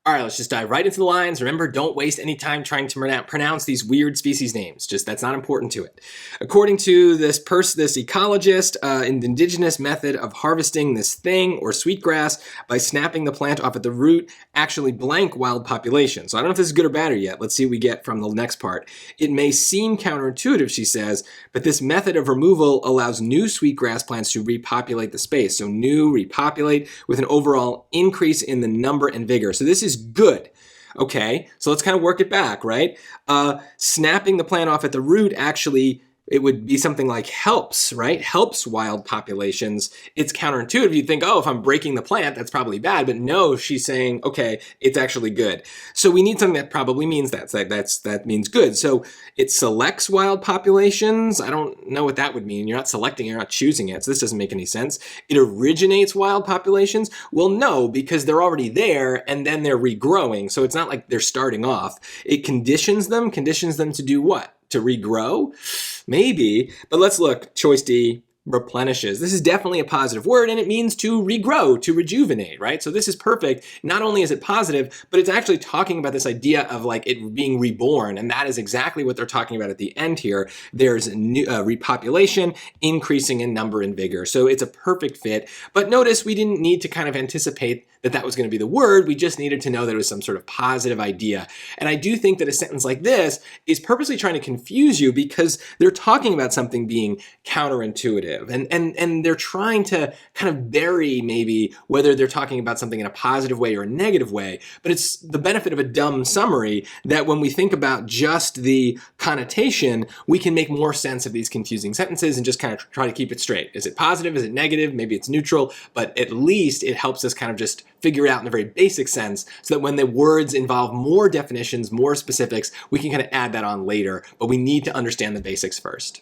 All right, let's just dive right into the lines. Remember, don't waste any time trying to pronounce these weird species names. Just that's not important to it. According to this ecologist, an indigenous method of harvesting this thing or sweetgrass by snapping the plant off at the root actually blank wild population. So I don't know if this is good or bad or yet. Let's see what we get from the next part. It may seem counterintuitive, she says, but this method of removal allows new sweetgrass plants to repopulate the space. So new, repopulate, with an overall increase in the number and vigor. So this is good. Okay, so let's kind of work it back, right? Snapping the plant off at the root actually, it would be something like helps, right? Helps wild populations. It's counterintuitive. You'd think, oh, if I'm breaking the plant, that's probably bad. But no, she's saying, okay, it's actually good. So we need something that probably means that means good. So it selects wild populations. I don't know what that would mean. You're not selecting, you're not choosing it. So this doesn't make any sense. It originates wild populations. Well, no, because they're already there and then they're regrowing. So it's not like they're starting off. It conditions them to do what? To regrow? Maybe, but let's look. Choice D, replenishes. This is definitely a positive word, and it means to regrow, to rejuvenate, right? So this is perfect. Not only is it positive, but it's actually talking about this idea of like it being reborn, and that is exactly what they're talking about at the end here. There's new, repopulation, increasing in number and vigor. So it's a perfect fit, but notice we didn't need to kind of anticipate that was going to be the word. We just needed to know that it was some sort of positive idea. And I do think that a sentence like this is purposely trying to confuse you because they're talking about something being counterintuitive. And they're trying to kind of bury maybe whether they're talking about something in a positive way or a negative way. But it's the benefit of a dumb summary that when we think about just the connotation, we can make more sense of these confusing sentences and just kind of try to keep it straight. Is it positive? Is it negative? Maybe it's neutral, but at least it helps us kind of just figure it out in a very basic sense so that when the words involve more definitions, more specifics, we can kind of add that on later, but we need to understand the basics first.